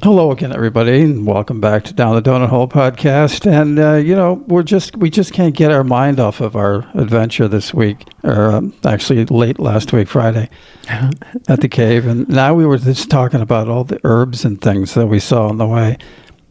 Hello again, everybody, and welcome back to Down the Donut Hole podcast. And we just can't get our mind off of our adventure this week, or actually late last week, Friday, at the cave. And now we were just talking about all the herbs and things that we saw on the way.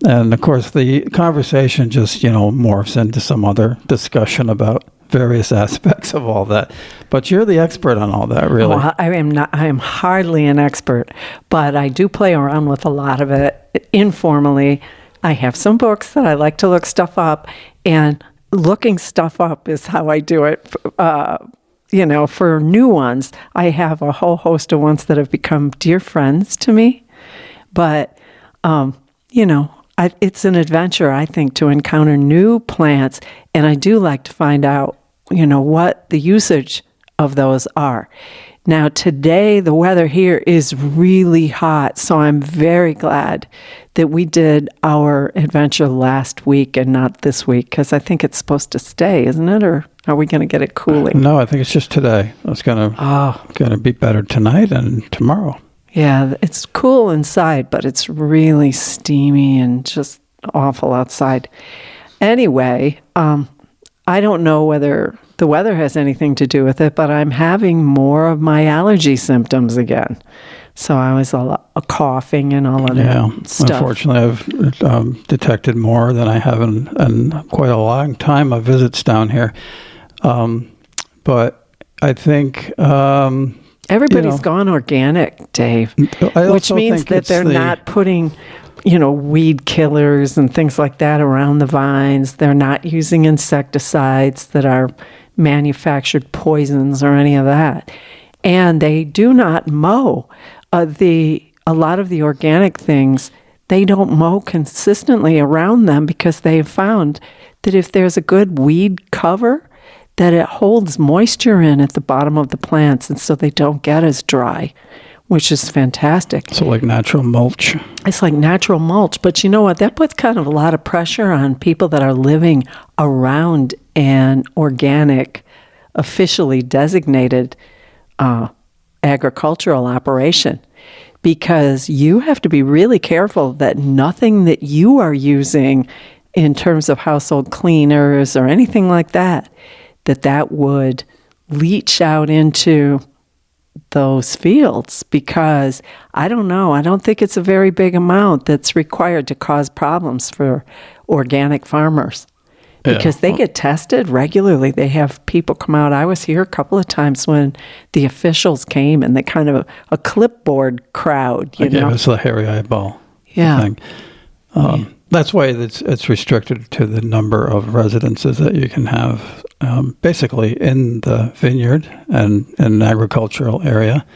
And of course, the conversation just morphs into some other discussion about various aspects of all that. But you're the expert on all that, really. Well, I am not. I am hardly an expert, but I do play around with a lot of it informally. I have some books that I like to look stuff up, and looking stuff up is how I do it. For new ones, I have a whole host of ones that have become dear friends to me. But, it's an adventure, I think, to encounter new plants, and I do like to find out what the usage of those are. Now, today, the weather here is really hot, so I'm very glad that we did our adventure last week and not this week, because I think it's supposed to stay, isn't it? Or are we going to get it cooling? No, I think it's just today. It's going to be better tonight and tomorrow. Yeah, it's cool inside, but it's really steamy and just awful outside. Anyway, I don't know whether the weather has anything to do with it, but I'm having more of my allergy symptoms again. So I was a coughing and all of that stuff. Unfortunately, I've detected more than I have in quite a long time of visits down here. But I think... everybody's gone organic, Dave, which means that they're not putting... weed killers and things like that around the vines. They're not using insecticides that are manufactured poisons or any of that. And they do not mow. A lot of the organic things, they don't mow consistently around them because they have found that if there's a good weed cover, that it holds moisture in at the bottom of the plants, and so they don't get as dry, which is fantastic. So like natural mulch. It's like natural mulch. But you know what? That puts kind of a lot of pressure on people that are living around an organic, officially designated agricultural operation. Because you have to be really careful that nothing that you are using in terms of household cleaners or anything like that, that would leach out into those fields, because I don't know. I don't think it's a very big amount that's required to cause problems for organic farmers, because they get tested regularly. They have people come out. I was here a couple of times when the officials came, and they kind of a clipboard crowd, It was the hairy eyeball thing. That's why it's restricted to the number of residences that you can have, basically in the vineyard and in an agricultural area.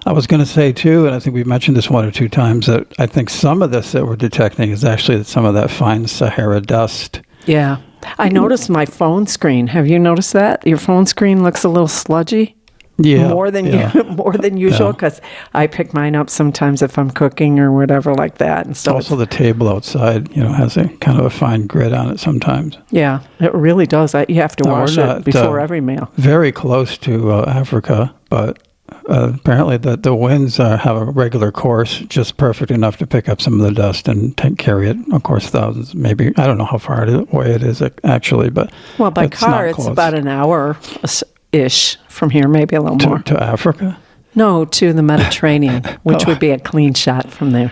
I was going to say, too, and I think we've mentioned this one or two times, that I think some of this that we're detecting is actually some of that fine Sahara dust. Yeah. I noticed my phone screen. Have you noticed that? Your phone screen looks a little sludgy. Yeah. More than usual, because I pick mine up sometimes if I'm cooking or whatever like that. And so also the table outside, has a kind of a fine grit on it sometimes. Yeah, it really does. You have to wash it before every meal. Very close to Africa, but apparently the winds have a regular course, just perfect enough to pick up some of the dust and carry it, of course, thousands, maybe. I don't know how far away it is actually, but by car it's about an hour-ish from here, maybe a little more. To Africa? No, to the Mediterranean, which would be a clean shot from there.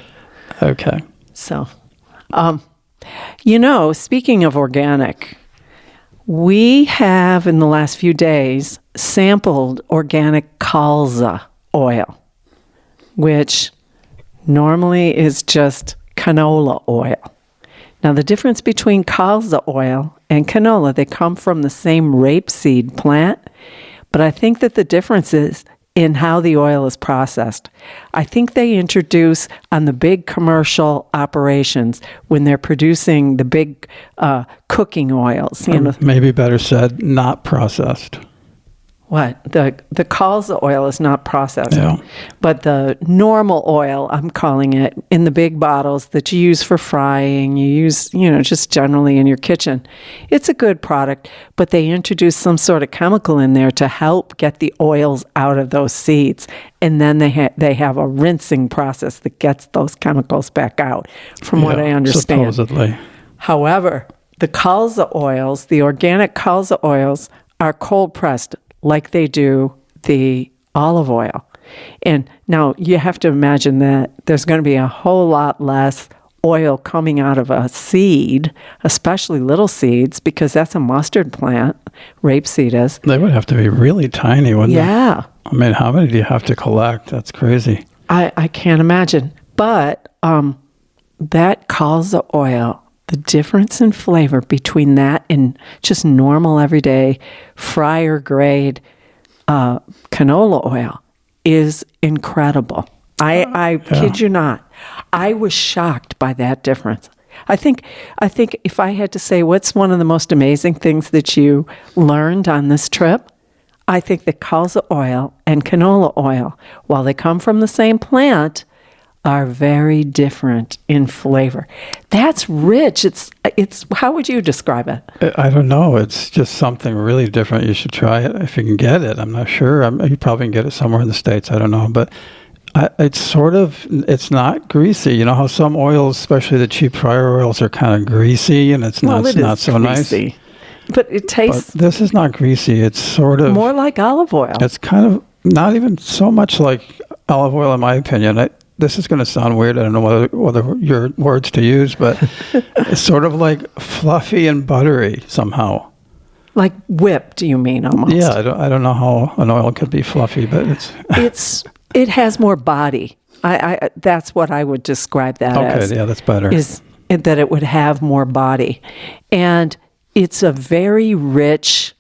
Okay. So, speaking of organic, we have in the last few days sampled organic colza oil, which normally is just canola oil. Now, the difference between colza oil and canola, they come from the same rapeseed plant, but I think that the difference is in how the oil is processed. I think they introduce on the big commercial operations when they're producing the big cooking oils. Maybe better said, not processed. what? The colza oil is not processed, but the normal oil, I'm calling it, in the big bottles that you use for frying, you use, just generally in your kitchen. It's a good product, but they introduce some sort of chemical in there to help get the oils out of those seeds. And then they have a rinsing process that gets those chemicals back out, from what I understand. Supposedly. However, the colza oils, the organic colza oils, are cold pressed like they do the olive oil. And now you have to imagine that there's going to be a whole lot less oil coming out of a seed, especially little seeds, because that's a mustard plant, rapeseed is. They would have to be really tiny, wouldn't they? Yeah. I mean, how many do you have to collect? That's crazy. I can't imagine. But that colza oil, the difference in flavor between that and just normal everyday fryer grade canola oil is incredible. I kid you not. I was shocked by that difference. I think if I had to say what's one of the most amazing things that you learned on this trip, I think that colza oil and canola oil, while they come from the same plant, are very different in flavor. That's rich. It's. How would you describe it? I don't know. It's just something really different. You should try it if you can get it. I'm not sure. You probably can get it somewhere in the States. I don't know. But it's not greasy. You know how some oils, especially the cheap fryer oils, are kind of greasy and it's not so greasy. Nice. But it tastes... But this is not greasy. It's sort of... more like olive oil. It's kind of not even so much like olive oil, in my opinion. This is going to sound weird. I don't know whether your words to use, but it's sort of like fluffy and buttery somehow. Like whipped, you mean, almost? Yeah, I don't know how an oil could be fluffy, but it has more body. I that's what I would describe that as. Okay, yeah, that's better. Is that it would have more body. And it's a very rich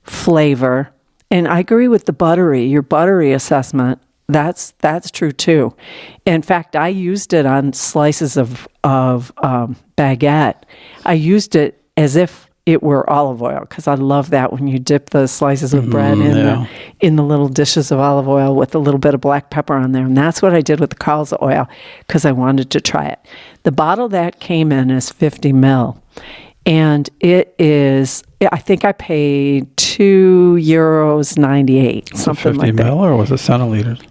flavor. And I agree with your buttery assessment. That's true too. In fact, I used it on slices of baguette. I used it as if it were olive oil, because I love that when you dip the slices of bread in the little dishes of olive oil with a little bit of black pepper on there. And that's what I did with the colza oil, because I wanted to try it. The bottle that came in is 50 ml. And it is, I think I paid €2.98, something like that. 50 ml, or was it centiliters?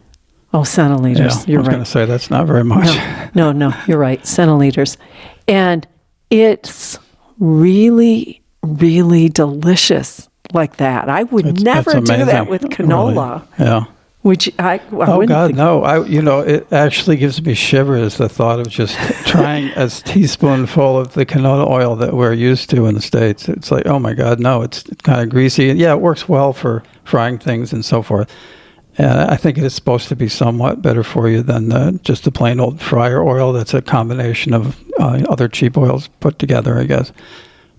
Oh, centiliters. Yeah, you're right. I was going to say that's not very much. No, you're right. Centiliters. And it's really, really delicious like that. I would never do that with canola. Really? Yeah. Which oh God, no! It actually gives me shivers, the thought of just trying a teaspoonful of the canola oil that we're used to in the States. It's like, oh my God, no! It's kind of greasy. Yeah, it works well for frying things and so forth. And I think it is supposed to be somewhat better for you than just the plain old fryer oil. That's a combination of other cheap oils put together, I guess.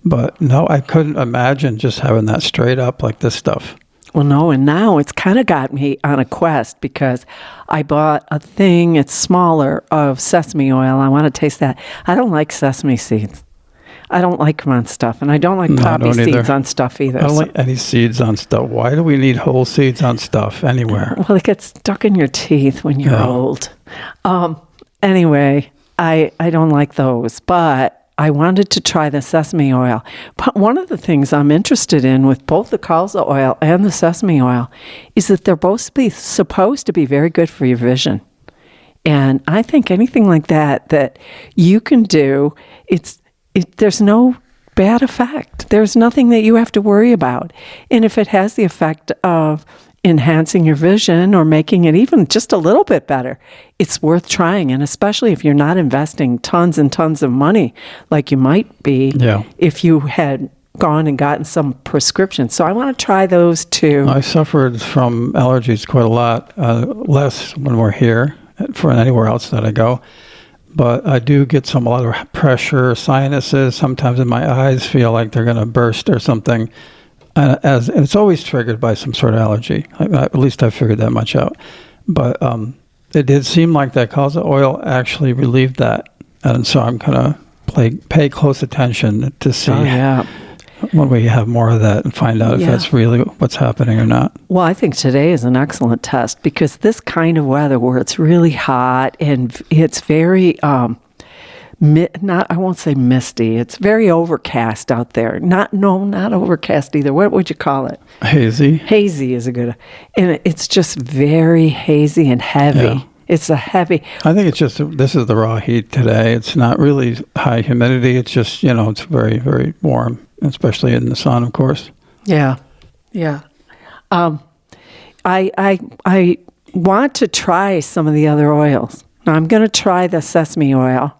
But no, I couldn't imagine just having that straight up like this stuff. Well, no, and now it's kind of got me on a quest, because I bought a thing, it's smaller, of sesame oil. I want to taste that. I don't like sesame seeds. I don't like them on stuff, and I don't like poppy seeds on stuff either. I don't like any seeds on stuff. Why do we need whole seeds on stuff anywhere? Well, it gets stuck in your teeth when you're old. Anyway, I don't like those, but I wanted to try the sesame oil. But one of the things I'm interested in with both the colza oil and the sesame oil is that they're both supposed to be very good for your vision. And I think anything like that you can do, there's no bad effect. There's nothing that you have to worry about. And if it has the effect of enhancing your vision or making it even just a little bit better, it's worth trying. And especially if you're not investing tons and tons of money like you might be if you had gone and gotten some prescription. So I want to try those too. I suffered from allergies quite a lot, less when we're here for anywhere else that I go. But I do get a lot of pressure, sinuses. Sometimes in my eyes feel like they're going to burst or something. And it's always triggered by some sort of allergy. At least I figured that much out. But it did seem like that colza oil actually relieved that. And so I'm going to pay close attention to see. Oh, yeah. when we have more of that and find out if that's really what's happening or not. Well, I think today is an excellent test because this kind of weather where it's really hot and it's very, I won't say misty. It's very overcast out there. Not overcast either. What would you call it? Hazy. Hazy is a good, and it's just very hazy and heavy. Yeah. It's a heavy. I think it's just, this is the raw heat today. It's not really high humidity. It's just, it's very, very warm, especially in the sun, of course. Yeah. Yeah. I want to try some of the other oils. Now, I'm going to try the sesame oil.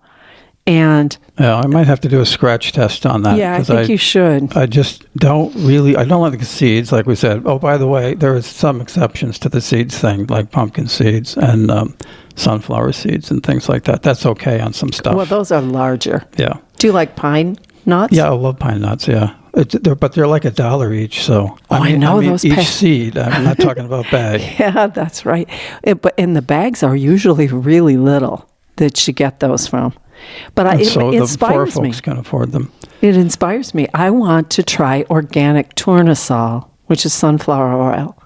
And I might have to do a scratch test on that. Yeah, I think you should. I just don't I don't like the seeds, like we said. Oh, by the way, there are some exceptions to the seeds thing, like pumpkin seeds and sunflower seeds and things like that. That's okay on some stuff. Well, those are larger. Yeah. Do you like pine nuts? Yeah, I love pine nuts, yeah. But they're like $1 each, so I know those each seed. I'm not talking about bag. Yeah, that's right. And the bags are usually really little that you get those from. But it inspires the poor me. Folks can afford them. It inspires me. I want to try organic tournesol, which is sunflower oil.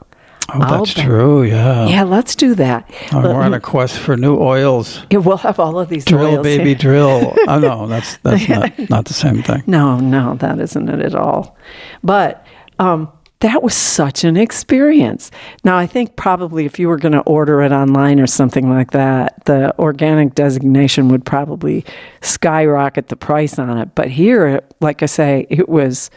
Oh, that's true, yeah. Yeah, let's do that. We're on a quest for new oils. Yeah, we'll have all of these drill, oils. Drill, baby, drill. Oh, no, that's not the same thing. No, that isn't it at all. But that was such an experience. Now, I think probably if you were going to order it online or something like that, the organic designation would probably skyrocket the price on it. But here, like I say, it was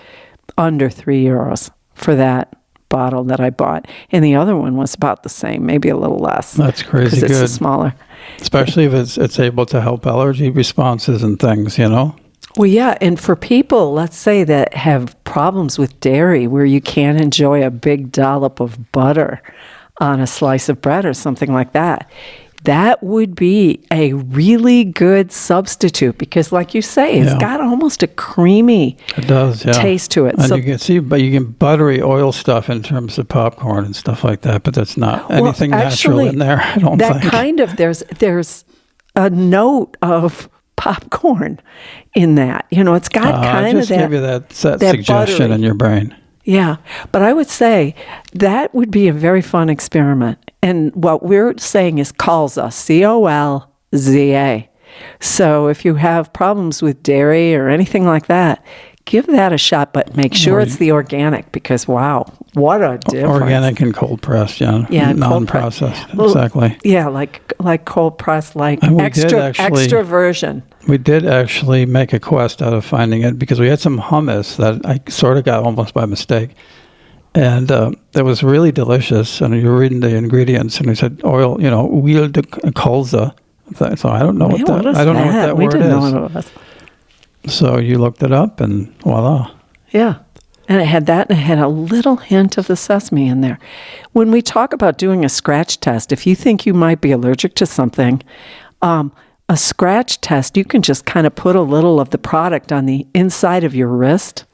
under €3 for that bottle that I bought. And the other one was about the same, maybe a little less. That's crazy good. Because it's smaller. Especially if it's able to help allergy responses and things, Well, yeah, and for people, let's say, that have problems with dairy where you can't enjoy a big dollop of butter on a slice of bread or something like that, that would be a really good substitute because, like you say, it's got almost a creamy taste to it. And you can see, but you can buttery oil stuff in terms of popcorn and stuff like that, but that's not anything natural in there, I don't think. That kind of, there's a note of popcorn in that. It's got kind of that. Just give you that suggestion buttery in your brain. Yeah, but I would say that would be a very fun experiment. And what we're saying is colza, COLZA. So if you have problems with dairy or anything like that, give that a shot, but make sure it's the organic because, wow, what a difference. Organic and cold pressed, yeah non-processed, exactly. Yeah, like cold pressed, like extra virgin. We did actually make a quest out of finding it because we had some hummus that I sort of got almost by mistake. And it was really delicious. And you were reading the ingredients and we said oil, huile de colza. So I don't know what that word is. We didn't know what it was. So you looked it up and voila. Yeah. And it had that and it had a little hint of the sesame in there. When we talk about doing a scratch test, if you think you might be allergic to something, a scratch test, you can just kind of put a little of the product on the inside of your wrist.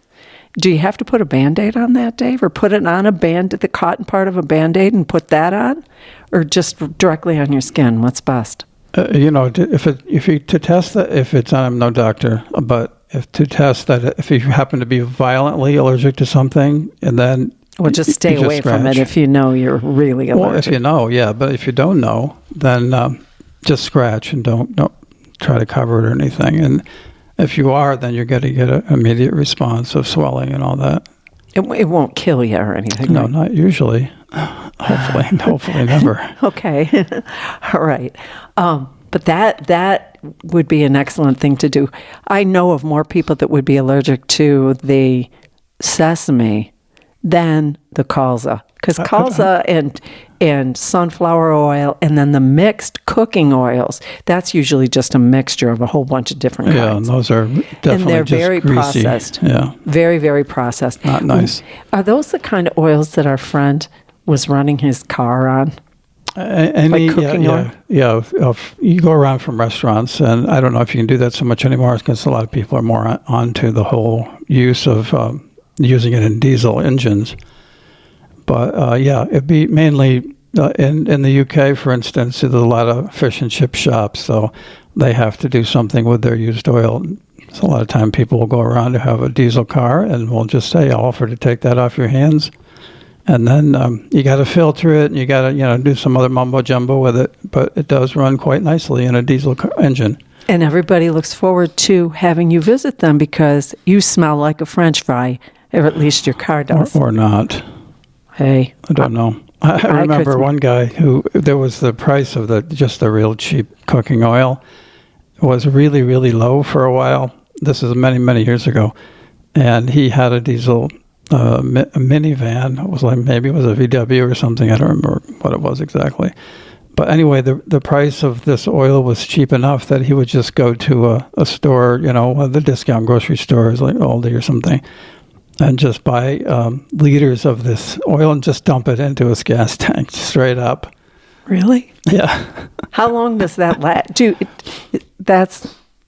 Do you have to put a Band-Aid on that, Dave? Or put it on the cotton part of a Band-Aid and put that on? Or just directly on your skin? What's best? To test that, if it's, I'm no doctor, but to test that, if you happen to be violently allergic to something, and then just stay away from it if you know you're really allergic. Well, if you know, yeah, but if you don't know, then just scratch and don't try to cover it or anything. And if you are, then you're going to get an immediate response of swelling and all that. It won't kill you or anything. No, right? Not usually. Hopefully never. Okay. All right. But that would be an excellent thing to do. I know of more people that would be allergic to the sesame than the colza. Because colza and sunflower oil and then the mixed cooking oils, that's usually just a mixture of a whole bunch of different kinds. Yeah, and those are definitely and they're just very greasy. Processed. Yeah. Very, very processed. Not nice. Are those the kind of oils that our friend was running his car on? Like cooking oil? Yeah. You go around from restaurants, and I don't know if you can do that so much anymore because a lot of people are more onto the whole use of using it in diesel engines. But it'd be mainly in the UK, for instance, there's a lot of fish and chip shops, so they have to do something with their used oil So a lot of time people will go around who have a diesel car and will just say, I'll offer to take that off your hands. And then you got to filter it, and you got to do some other mumbo jumbo with it. But it does run quite nicely in a diesel engine. And everybody looks forward to having you visit them because you smell like a French fry, or at least your car does. Or not. Hey. I don't know. I remember one guy who, there was the price of just the real cheap cooking oil was really, really low for a while. This is many, many years ago. And he had a diesel a minivan. It was like, maybe it was a VW or something. I don't remember what it was exactly. But anyway, the price of this oil was cheap enough that he would just go to a store, one of the discount grocery stores like Aldi or something, and just buy liters of this oil and just dump it into his gas tank straight up. Really? Yeah. How long does that last? You're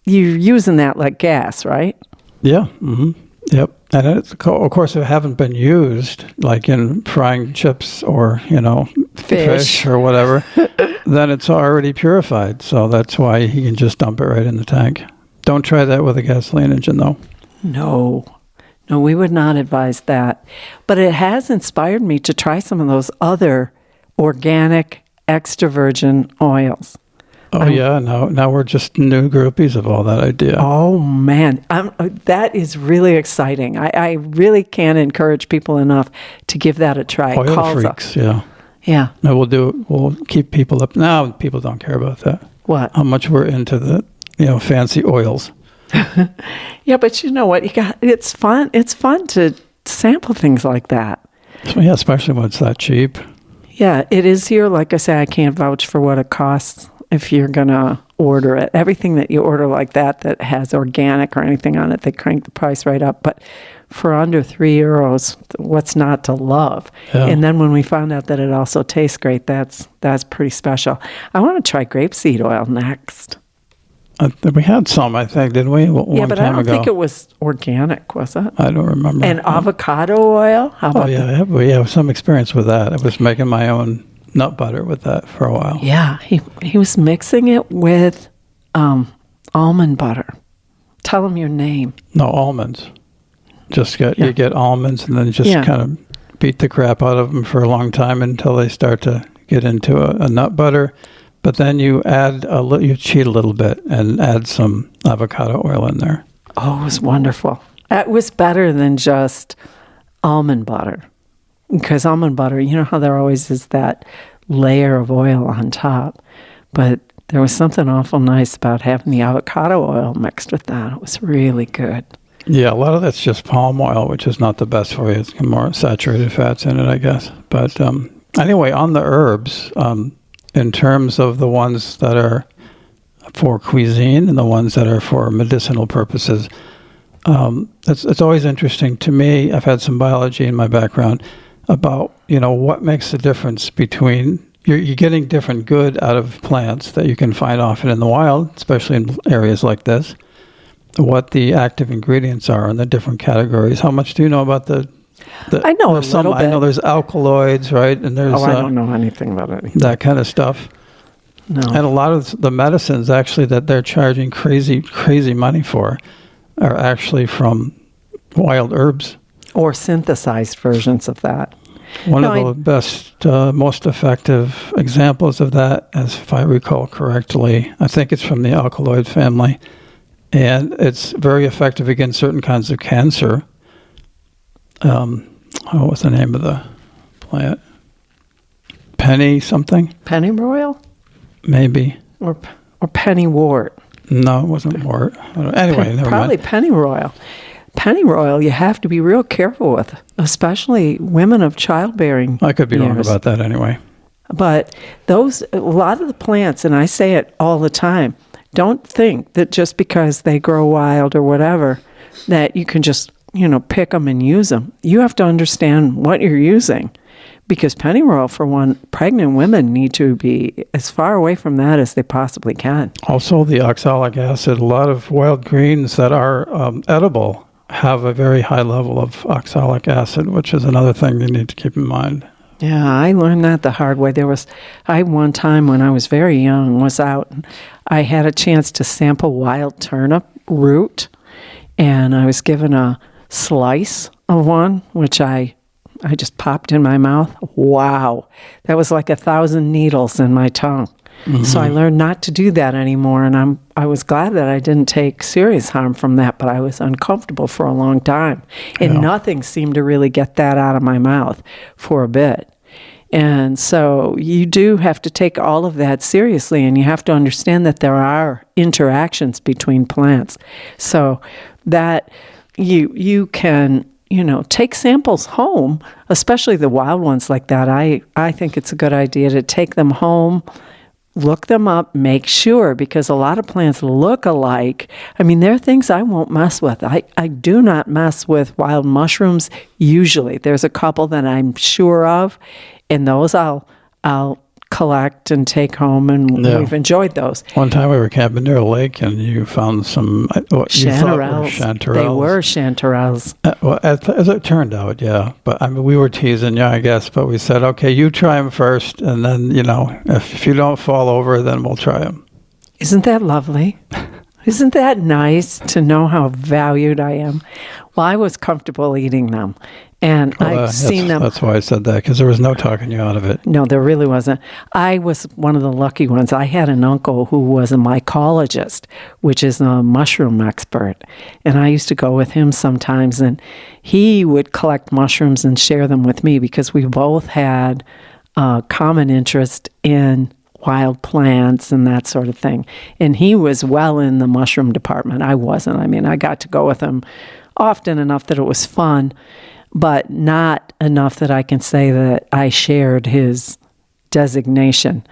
using that like gas, right? Yeah. Mm-hmm. Yep. And it's, of course, if it haven't been used, like in frying chips or, fish or whatever, then it's already purified. So that's why you can just dump it right in the tank. Don't try that with a gasoline engine, though. No, we would not advise that. But it has inspired me to try some of those other organic extra virgin oils. Oh, yeah. Now we're just new groupies of all that idea. Oh, man. That is really exciting. I really can't encourage people enough to give that a try. Oil freaks, yeah. Yeah. No, we'll keep people up. Now people don't care about that. What? How much we're into the, fancy oils. Yeah, but you know what? It's fun. It's fun to sample things like that. Yeah, especially when it's that cheap. Yeah, it is here. Like I say, I can't vouch for what it costs if you're going to order it. Everything that you order like that has organic or anything on it, they crank the price right up. But for under €3, what's not to love? Yeah. And then when we found out that it also tastes great, that's pretty special. I want to try grapeseed oil next. We had some, I think, didn't we? Yeah, but I don't think it was organic, was it? I don't remember. And avocado oil? How about that? We have some experience with that. I was making my own nut butter with that for a while. Yeah, he was mixing it with almond butter. Tell him your name. No, almonds. You get almonds and then just kind of beat the crap out of them for a long time until they start to get into a nut butter. But then you you cheat a little bit and add some avocado oil in there. Oh, it was wonderful. It was better than just almond butter. Because almond butter, you know how there always is that layer of oil on top. But there was something awful nice about having the avocado oil mixed with that. It was really good. Yeah, a lot of that's just palm oil, which is not the best for you. It's more saturated fats in it, I guess. But anyway, on the herbs, in terms of the ones that are for cuisine and the ones that are for medicinal purposes, it's always interesting to me. I've had some biology in my background about, what makes the difference between you're getting different good out of plants that you can find often in the wild, especially in areas like this, what the active ingredients are in the different categories. How much do you know about I know a little bit. I know there's alkaloids, right? And there's I don't know anything about it. That kind of stuff. No. And a lot of the medicines actually that they're charging crazy money for are actually from wild herbs. Or synthesized versions of that. One of the best, most effective examples of that, as if I recall correctly, I think it's from the alkaloid family. And it's very effective against certain kinds of cancer. What's the name of the plant? Penny something? Pennyroyal? Maybe. Or pennywort. No, it wasn't wort. Anyway, never probably mind. pennyroyal. Pennyroyal you have to be real careful with, especially women of childbearing I could be years. wrong about that anyway. But a lot of the plants, and I say it all the time, don't think that just because they grow wild or whatever, that you can just, pick them and use them. You have to understand what you're using. Because pennyroyal, for one, pregnant women need to be as far away from that as they possibly can. Also, the oxalic acid. A lot of wild greens that are edible have a very high level of oxalic acid, which is another thing you need to keep in mind. Yeah, I learned that the hard way. One time when I was very young, was out, and I had a chance to sample wild turnip root, and I was given a slice of one, which I just popped in my mouth. Wow, that was like 1,000 needles in my tongue. Mm-hmm. So I learned not to do that anymore, and I was glad that I didn't take serious harm from that, but I was uncomfortable for a long time, and nothing seemed to really get that out of my mouth for a bit. And so you do have to take all of that seriously, and you have to understand that there are interactions between plants, so that you can take samples home, especially the wild ones like that. I think it's a good idea to take them home, look them up, make sure, because a lot of plants look alike. I mean, there are things I won't mess with. I do not mess with wild mushrooms usually. There's a couple that I'm sure of, and those I'll collect and take home, and we've enjoyed those. One time we were camping near a lake, and you found some chanterelles. They were chanterelles. Well, as it turned out, yeah. But I mean, we were teasing you, I guess. But we said, okay, you try them first, and then if you don't fall over, then we'll try them. Isn't that lovely? Isn't that nice to know how valued I am? Well, I was comfortable eating them, and I've seen them. That's why I said that, because there was no talking you out of it. No, there really wasn't. I was one of the lucky ones. I had an uncle who was a mycologist, which is a mushroom expert, and I used to go with him sometimes, and he would collect mushrooms and share them with me because we both had a common interest in wild plants and that sort of thing. And he was well in the mushroom department. I wasn't. I mean, I got to go with him often enough that it was fun, but not enough that I can say that I shared his designation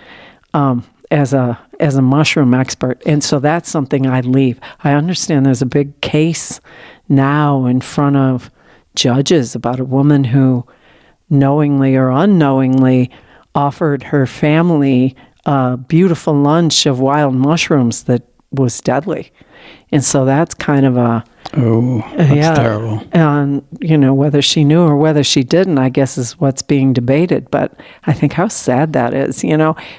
as a mushroom expert. And so that's something I'd leave. I understand there's a big case now in front of judges about a woman who knowingly or unknowingly offered her family a beautiful lunch of wild mushrooms that was deadly. And so that's kind of that's terrible. And, whether she knew or whether she didn't, I guess is what's being debated. But I think how sad that is,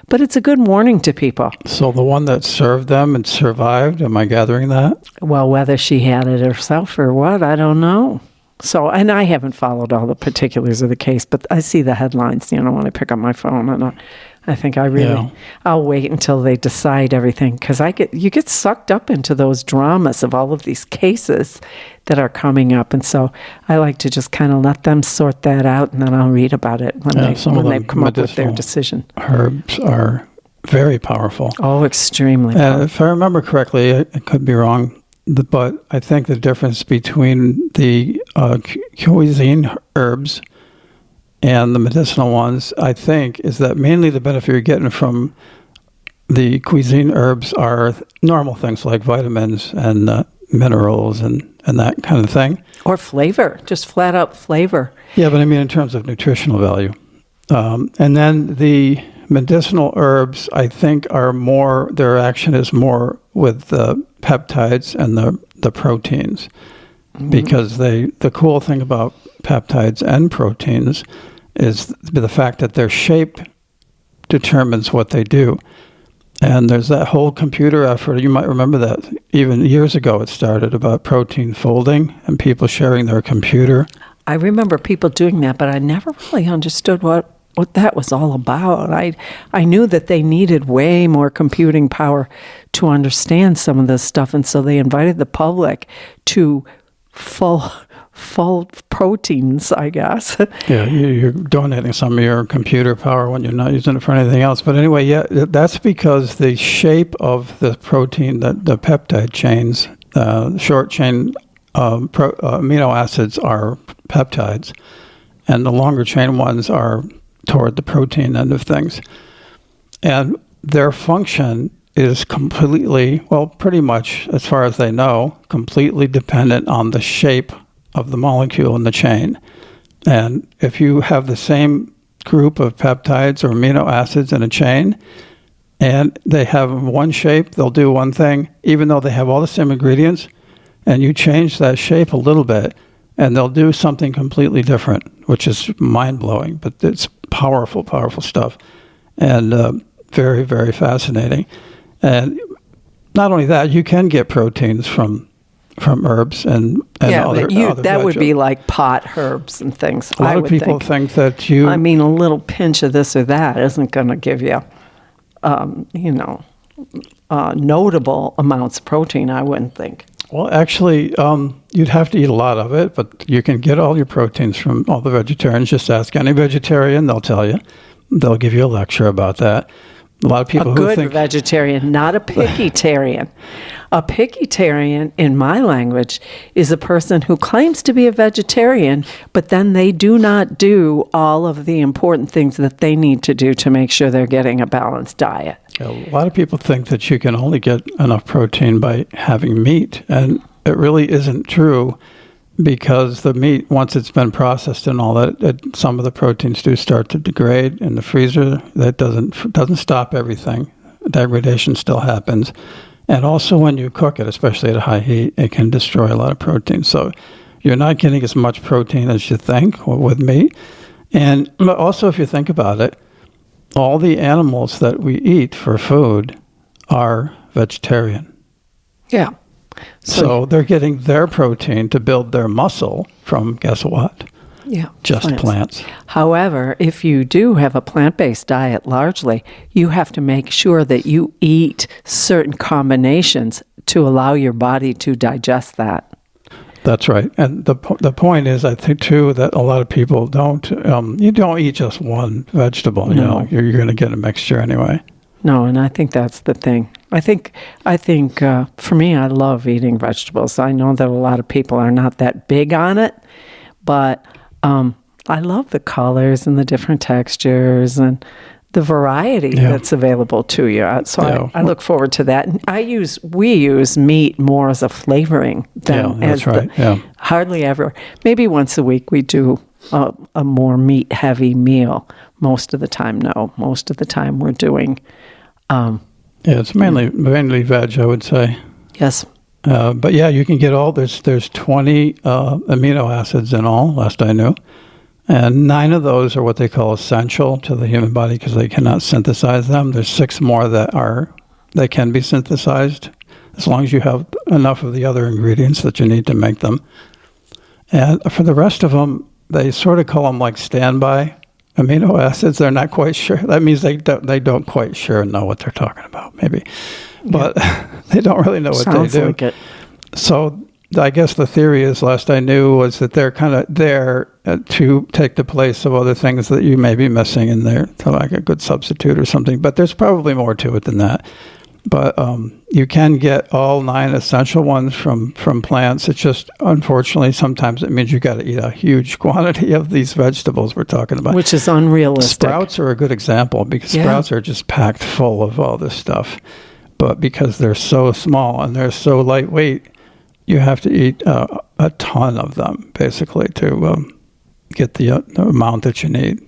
But it's a good warning to people. So the one that served them and survived, am I gathering that? Well, whether she had it herself or what, I don't know. So, and I haven't followed all the particulars of the case, but I see the headlines, when I pick up my phone, and I think I'll wait until they decide everything, because you get sucked up into those dramas of all of these cases that are coming up, and so I like to just kind of let them sort that out, and then I'll read about it when they come up with their decision. Herbs are very powerful. Oh, extremely powerful. If I remember correctly, I could be wrong, but I think the difference between the cuisine herbs and the medicinal ones, I think, is that mainly the benefit you're getting from the cuisine herbs are normal things like vitamins and minerals and that kind of thing. Or flavor, just flat out flavor. Yeah, but I mean in terms of nutritional value. And then the medicinal herbs, I think, their action is more with the peptides and the proteins. Mm-hmm. Because the cool thing about peptides and proteins is the fact that their shape determines what they do. And there's that whole computer effort. You might remember that even years ago it started about protein folding and people sharing their computer. I remember people doing that, but I never really understood what that was all about. I knew that they needed way more computing power to understand some of this stuff, and so they invited the public to full proteins, I guess. Yeah, you're donating some of your computer power when you're not using it for anything else. But anyway, yeah, that's because the shape of the protein, the peptide chains, short chain amino acids are peptides, and the longer chain ones are toward the protein end of things. And their function is completely, well, pretty much, as far as they know, completely dependent on the shape of the molecule in the chain. And if you have the same group of peptides or amino acids in a chain, and they have one shape, they'll do one thing, even though they have all the same ingredients, and you change that shape a little bit, and they'll do something completely different, which is mind-blowing, but it's powerful, powerful stuff, and very, very fascinating. And not only that, you can get proteins from from herbs and other that would be like pot herbs and things. A lot of people think that I mean, a little pinch of this or that isn't going to give you, notable amounts of protein, I wouldn't think. Well, actually, you'd have to eat a lot of it, but you can get all your proteins from all the vegetarians. Just ask any vegetarian; they'll tell you. They'll give you a lecture about that. A lot of people who think... A good vegetarian, not a picky-tarian. A picky-tarian, in my language, is a person who claims to be a vegetarian, but then they do not do all of the important things that they need to do to make sure they're getting a balanced diet. A lot of people think that you can only get enough protein by having meat, and it really isn't true, because the meat, once it's been processed and all that, some of the proteins do start to degrade in the freezer. That doesn't stop everything. Degradation still happens. And also when you cook it, especially at a high heat, it can destroy a lot of protein. So you're not getting as much protein as you think with meat. And also, if you think about it, all the animals that we eat for food are vegetarian. Yeah. So they're getting their protein to build their muscle from, guess what? Yeah. Just plants. However, if you do have a plant-based diet largely, you have to make sure that you eat certain combinations to allow your body to digest that. That's right. And the point is, I think, too, that a lot of people don't, you don't eat just one vegetable. No. You're going to get a mixture anyway. No, and I think that's the thing. I think for me, I love eating vegetables. I know that a lot of people are not that big on it, but I love the colors and the different textures and the variety that's available to you. So I look forward to that. And we use meat more as a flavoring than hardly ever. Maybe once a week we do a more meat-heavy meal. Most of the time, no. Most of the time we're doing... it's mainly veg, I would say. Yes. But yeah, you can get there's 20 amino acids in all, last I knew. And 9 of those are what they call essential to the human body because they cannot synthesize them. There's 6 more that can be synthesized as long as you have enough of the other ingredients that you need to make them. And for the rest of them, they sort of call them like standby amino acids. They're not quite sure. That means they don't quite sure know what they're talking about, maybe. But they don't really know what Sounds they do. Like it. So I guess the theory is, last I knew, was that they're kind of there to take the place of other things that you may be missing in there, to like a good substitute or something. But there's probably more to it than that. But you can get all 9 essential ones from plants. It's just, unfortunately, sometimes it means you got to eat a huge quantity of these vegetables we're talking about. Which is unrealistic. Sprouts are a good example because sprouts are just packed full of all this stuff. But because they're so small and they're so lightweight, you have to eat a ton of them, basically, to get the amount that you need.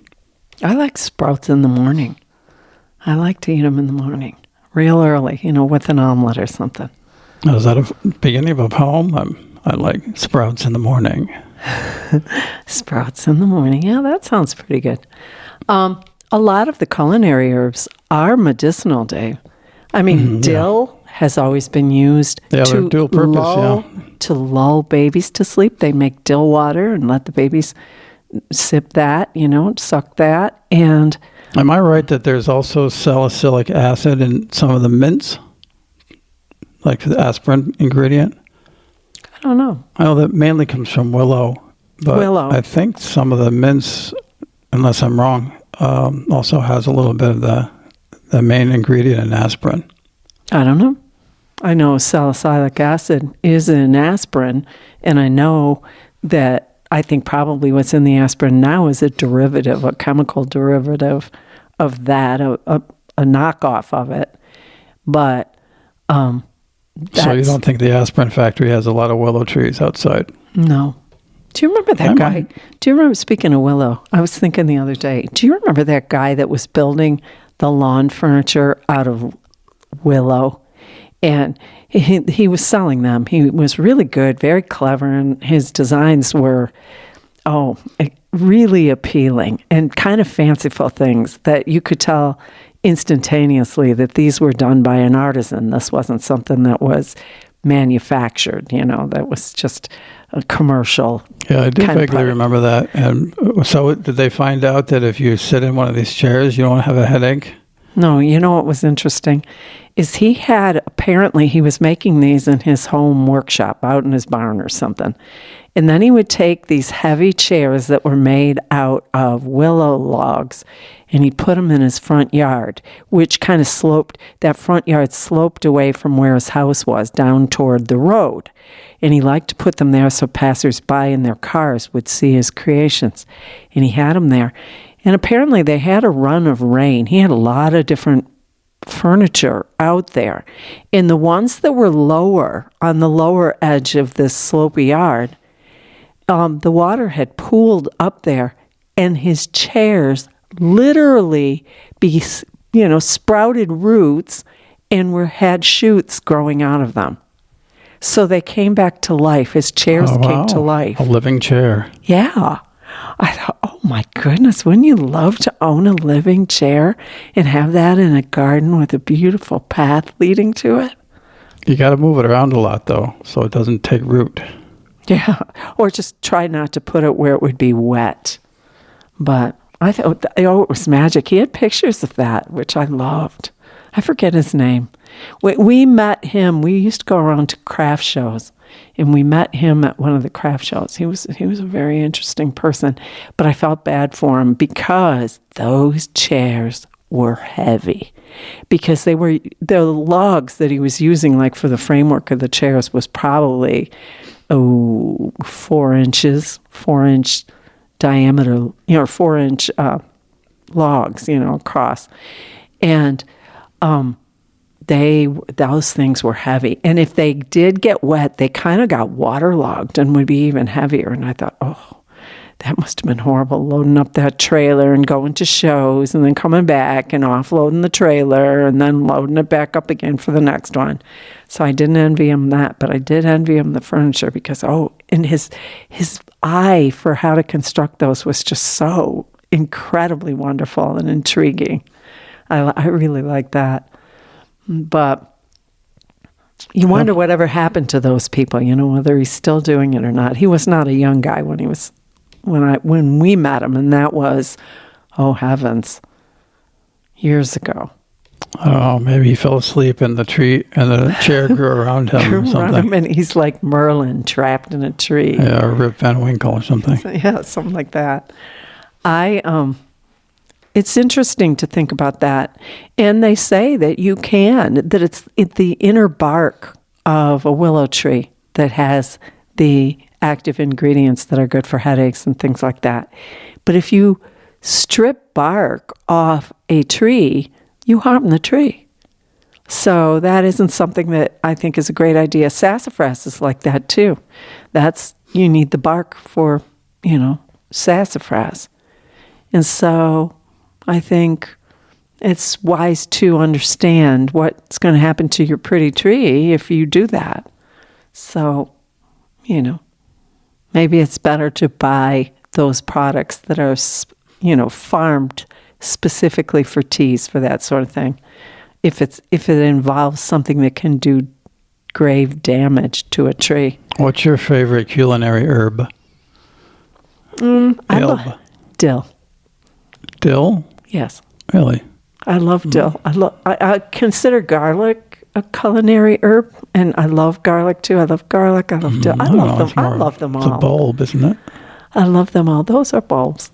I like sprouts in the morning. I like to eat them in the morning. Real early, with an omelet or something. Is that a beginning of a poem? I like sprouts in the morning. Sprouts in the morning. Yeah, that sounds pretty good. A lot of the culinary herbs are medicinal, Dave. I mean, dill has always been used to dual purpose, to lull babies to sleep. They make dill water and let the babies sip that, suck that. And am I right that there's also salicylic acid in some of the mints, like the aspirin ingredient? I don't know. I know that mainly comes from willow, but I think some of the mints, unless I'm wrong, also has a little bit of the main ingredient in aspirin. I don't know. I know salicylic acid is in aspirin, and I know that I think probably what's in the aspirin now is a derivative, a chemical derivative of that, a knockoff of it. But so you don't think the aspirin factory has a lot of willow trees outside? No. Do you remember that guy? Do you remember, speaking of willow, I was thinking the other day, do you remember that guy that was building the lawn furniture out of willow? And he was selling them. He was really good, very clever, and his designs were, really appealing and kind of fanciful things that you could tell instantaneously that these were done by an artisan. This wasn't something that was manufactured, that was just a commercial. Yeah, I do vaguely remember that. And so did they find out that if you sit in one of these chairs, you don't have a headache? No, what was interesting is apparently he was making these in his home workshop out in his barn or something. And then he would take these heavy chairs that were made out of willow logs and he put them in his front yard, which kind of that front yard sloped away from where his house was, down toward the road. And he liked to put them there so passersby in their cars would see his creations. And he had them there. And apparently they had a run of rain. He had a lot of different furniture out there. And the ones that were lower, on the lower edge of this slopey yard, the water had pooled up there, and his chairs literally sprouted roots and had shoots growing out of them. So they came back to life. His chairs came to life. A living chair. Yeah. I thought, oh my goodness, wouldn't you love to own a living chair and have that in a garden with a beautiful path leading to it? You got to move it around a lot, though, so it doesn't take root. Yeah, or just try not to put it where it would be wet. But I thought, it was magic. He had pictures of that, which I loved. I forget his name. We met him. We used to go around to craft shows, and we met him at one of the craft shows. He was a very interesting person, but I felt bad for him because those chairs were heavy. Because the logs that he was using, like for the framework of the chairs, was probably 4 inches, 4-inch diameter, 4-inch logs, across, and those things were heavy. And if they did get wet, they kind of got waterlogged and would be even heavier. And I thought, oh, that must have been horrible, loading up that trailer and going to shows and then coming back and offloading the trailer and then loading it back up again for the next one. So I didn't envy him that, but I did envy him the furniture because, and his eye for how to construct those was just so incredibly wonderful and intriguing. I really like that. But you wonder whatever happened to those people, whether he's still doing it or not. He was not a young guy when we met him, and that was, heavens, years ago. Oh, maybe he fell asleep in the tree, and the chair grew around him or something. And he's like Merlin trapped in a tree. Yeah, or Rip Van Winkle or something. Yeah, something like that. It's interesting to think about that. And they say that it's the inner bark of a willow tree that has the active ingredients that are good for headaches and things like that. But if you strip bark off a tree, you harm the tree. So that isn't something that I think is a great idea. Sassafras is like that too. You need the bark for, sassafras. And so I think it's wise to understand what's going to happen to your pretty tree if you do that. So, maybe it's better to buy those products that are, farmed specifically for teas, for that sort of thing. If it involves something that can do grave damage to a tree. What's your favorite culinary herb? Dill. Dill? Yes. Really? I love dill. I consider garlic a culinary herb, and I love garlic too. I love garlic. I love dill. I love them all. It's a bulb, isn't it? I love them all. Those are bulbs.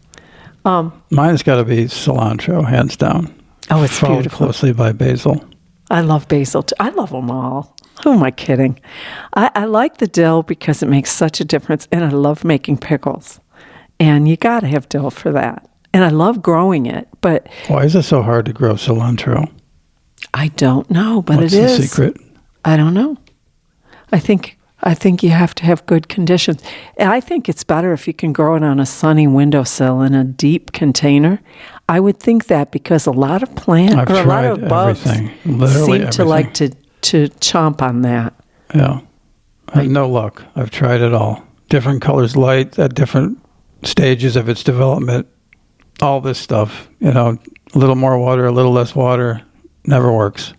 Mine's got to be cilantro, hands down. Oh, it's followed beautiful. Closely by basil. I love basil too. I love them all. Who am I kidding? I like the dill because it makes such a difference, and I love making pickles. And you got to have dill for that. And I love growing it, but... Why is it so hard to grow cilantro? I don't know, but What's it is. What's the secret? I don't know. I think you have to have good conditions. I think it's better if you can grow it on a sunny windowsill in a deep container. I would think that because a lot of bugs seem to like to chomp on that. Yeah. I have no luck. I've tried it all. Different colors light at different stages of its development. All this stuff, a little more water, a little less water, never works.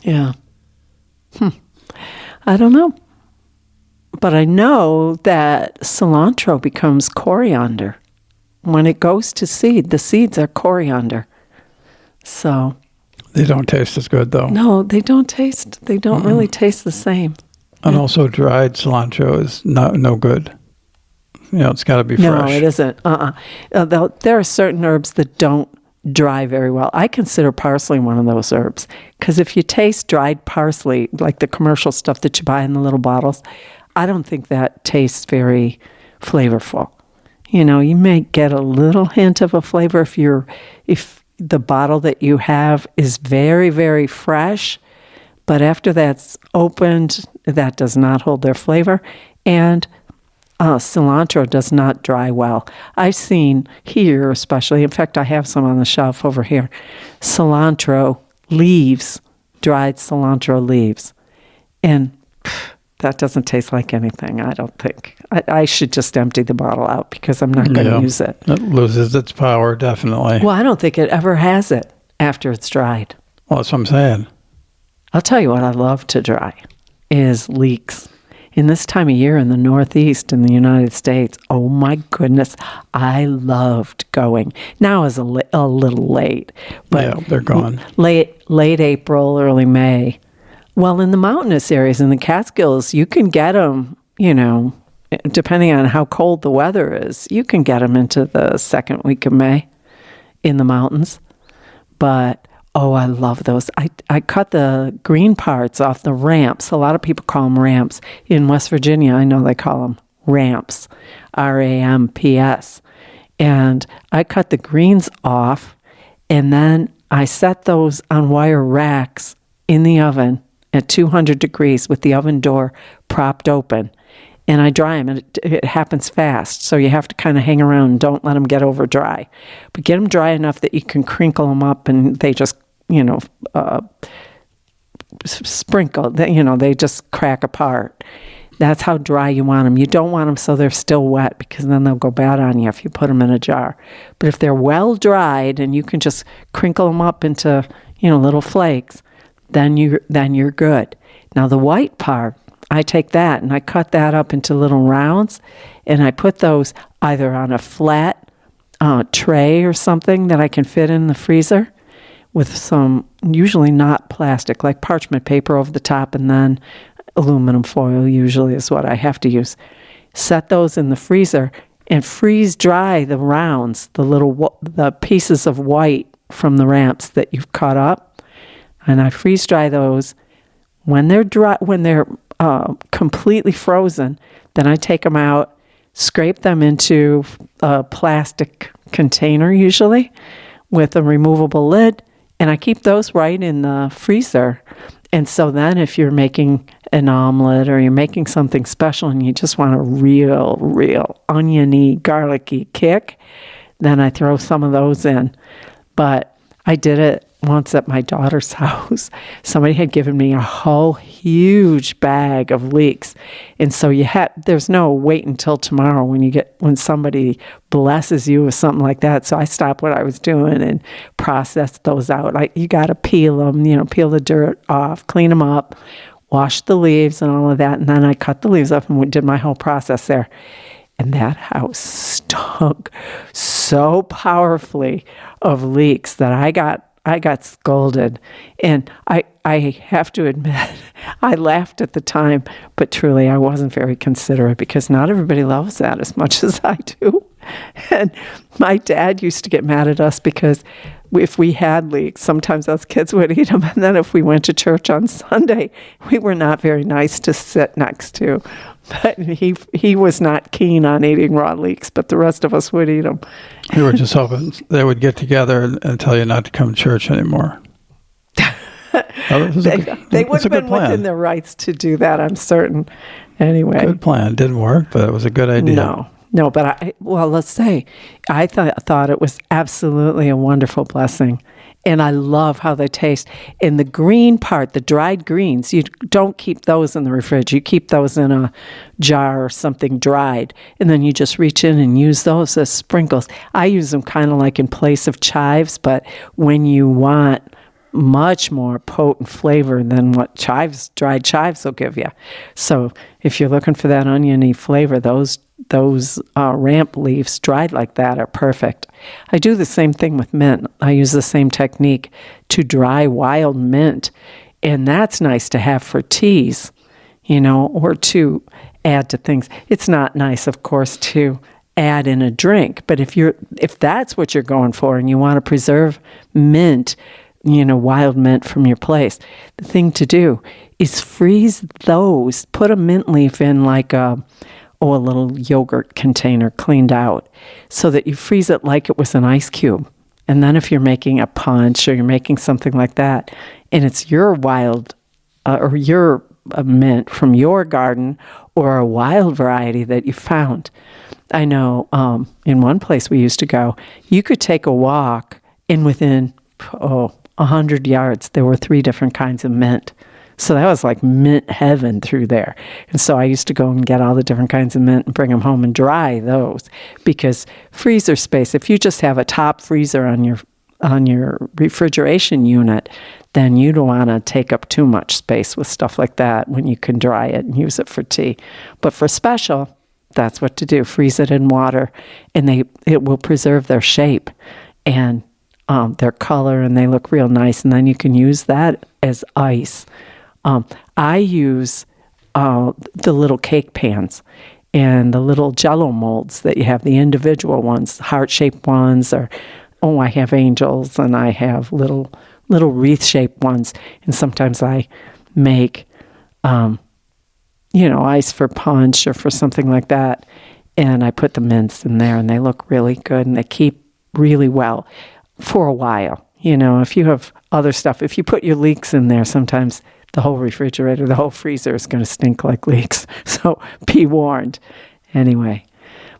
Yeah. I don't know. But I know that cilantro becomes coriander. When it goes to seed, the seeds are coriander. So they don't taste as good, though. No, they don't taste. They don't really taste the same. And also, dried cilantro is no good. It's got to be fresh. No, it isn't. There are certain herbs that don't dry very well. I consider parsley one of those herbs, because if you taste dried parsley, like the commercial stuff that you buy in the little bottles, I don't think that tastes very flavorful. You may get a little hint of a flavor if the bottle that you have is very, very fresh, but after that's opened, that does not hold their flavor. And cilantro does not dry well. I've seen here especially, in fact, I have some on the shelf over here, cilantro leaves, dried cilantro leaves. And that doesn't taste like anything, I don't think. I should just empty the bottle out because I'm not going to use it. It loses its power, definitely. Well, I don't think it ever has it after it's dried. Well, that's what I'm saying. I'll tell you what I love to dry is leeks. In this time of year in the Northeast in the United States, oh my goodness, I loved going. Now is a little late. But they're gone. Late April, early May. Well, in the mountainous areas, in the Catskills, you can get them, depending on how cold the weather is, you can get them into the second week of May in the mountains. But, I love those. I cut the green parts off the ramps. A lot of people call them ramps. In West Virginia, I know they call them ramps, ramps. And I cut the greens off, and then I set those on wire racks in the oven at 200 degrees with the oven door propped open. And I dry them, and it happens fast. So you have to kind of hang around and don't let them get over dry. But get them dry enough that you can crinkle them up and they just, sprinkle. They just crack apart. That's how dry you want them. You don't want them so they're still wet, because then they'll go bad on you if you put them in a jar. But if they're well dried and you can just crinkle them up into, little flakes, then you're good. Now the white part, I take that and I cut that up into little rounds, and I put those either on a flat tray or something that I can fit in the freezer with some, usually not plastic, like parchment paper over the top, and then aluminum foil usually is what I have to use. Set those in the freezer and freeze dry the rounds, the pieces of white from the ramps that you've cut up. And I freeze dry those. When they're dry, when they're completely frozen, then I take them out, scrape them into a plastic container usually with a removable lid, and I keep those right in the freezer. And so then if you're making an omelet or you're making something special and you just want a real oniony, garlicky kick, then I throw some of those in. But I did it once at my daughter's house. Somebody had given me a whole huge bag of leeks. And so there's no wait until tomorrow when somebody blesses you with something like that. So I stopped what I was doing and processed those out. You got to peel them, peel the dirt off, clean them up, wash the leaves and all of that. And then I cut the leaves up and did my whole process there. And that house stunk so powerfully of leeks that I got scolded. And I have to admit, I laughed at the time, but truly I wasn't very considerate, because not everybody loves that as much as I do. And my dad used to get mad at us because if we had leeks, sometimes us kids would eat them. And then if we went to church on Sunday, we were not very nice to sit next to. But he was not keen on eating raw leeks, but the rest of us would eat them. We were just hoping they would get together and tell you not to come to church anymore. They would have been within their rights to do that, I'm certain. Anyway. Good plan. Didn't work, but it was a good idea. No, but let's say, I thought it was absolutely a wonderful blessing. And I love how they taste. And the green part, the dried greens, you don't keep those in the refrige. You keep those in a jar or something dried. And then you just reach in and use those as sprinkles. I use them kind of like in place of chives, but when you want much more potent flavor than what dried chives will give you. So if you're looking for that oniony flavor, those ramp leaves dried like that are perfect. I do the same thing with mint. I use the same technique to dry wild mint, and that's nice to have for teas, or to add to things. It's not nice, of course, to add in a drink, but if that's what you're going for and you want to preserve mint, wild mint from your place, the thing to do is freeze those. Put a mint leaf in like a little yogurt container cleaned out so that you freeze it like it was an ice cube. And then if you're making a punch or you're making something like that, and it's your wild or your mint from your garden or a wild variety that you found. I know in one place we used to go, you could take a walk and within 100 yards, there were 3 different kinds of mint. So that was like mint heaven through there. And so I used to go and get all the different kinds of mint and bring them home and dry those, because freezer space, if you just have a top freezer on your refrigeration unit, then you don't want to take up too much space with stuff like that when you can dry it and use it for tea. But for special, that's what to do. Freeze it in water, and it will preserve their shape and their color, and they look real nice. And then you can use that as ice. I use the little cake pans and the little Jell-O molds that you have, the individual ones, heart-shaped ones, or I have angels, and I have little wreath-shaped ones. And sometimes I make ice for punch or for something like that, and I put the mints in there, and they look really good, and they keep really well for a while. If you have other stuff, if you put your leeks in there, sometimes the whole refrigerator, the whole freezer is going to stink like leeks. So be warned. Anyway,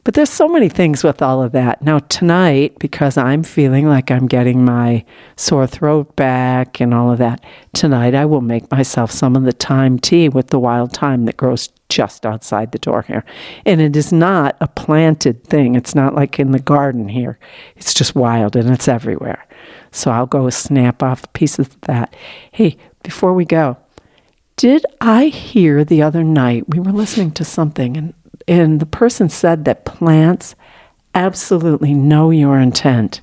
but there's so many things with all of that. Now tonight, because I'm feeling like I'm getting my sore throat back and all of that, tonight I will make myself some of the thyme tea with the wild thyme that grows just outside the door here. And it is not a planted thing. It's not like in the garden here. It's just wild, and it's everywhere. So I'll go snap off pieces of that. Hey, before we go, did I hear the other night, we were listening to something, and the person said that plants absolutely know your intent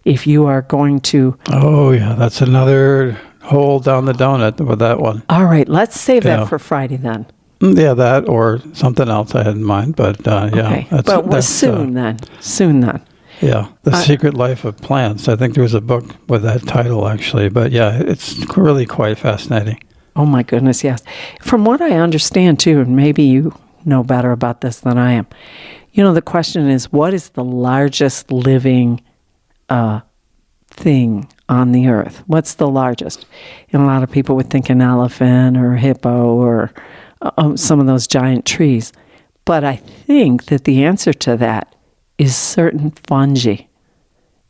if you are going to... Oh, yeah, that's another hole down the donut with that one. All right, let's save that for Friday then. Yeah, that or something else I had in mind, but yeah. Okay. That's soon then. Yeah, The Secret Life of Plants. I think there was a book with that title, actually. But yeah, it's really quite fascinating. Oh, my goodness, yes. From what I understand, too, and maybe you know better about this than I am, the question is, what is the largest living thing on the earth? What's the largest? And a lot of people would think an elephant or a hippo or some of those giant trees. But I think that the answer to that is certain fungi.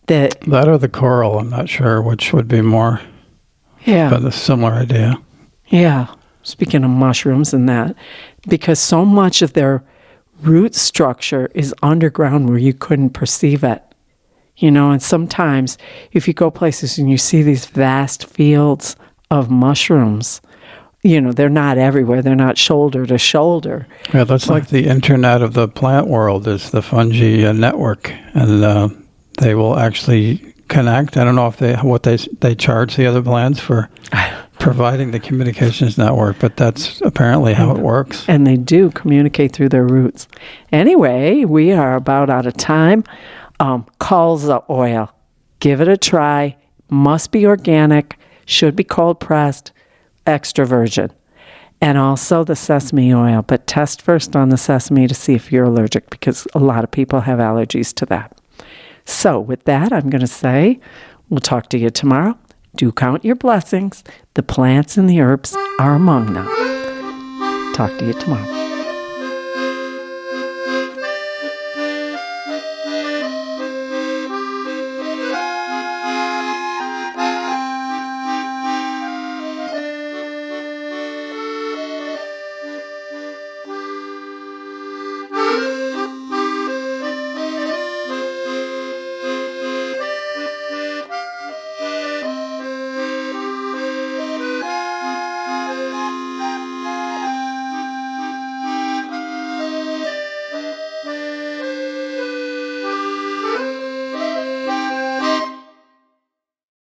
That or the coral, I'm not sure which would be more. Yeah. But a similar idea. Yeah. Speaking of mushrooms and that, because so much of their root structure is underground where you couldn't perceive it. And sometimes if you go places and you see these vast fields of mushrooms, they're not everywhere. They're not shoulder to shoulder. Yeah, that's like the internet of the plant world is the fungi network. And they will actually connect. I don't know if they charge the other plants for providing the communications network, but that's apparently how it works. And they do communicate through their roots. Anyway, we are about out of time. Colza oil. Give it a try. Must be organic. Should be cold pressed. Extra virgin. And also the sesame oil. But test first on the sesame to see if you're allergic, because a lot of people have allergies to that. So with that, I'm going to say we'll talk to you tomorrow. Do count your blessings. The plants and the herbs are among them. Talk to you tomorrow.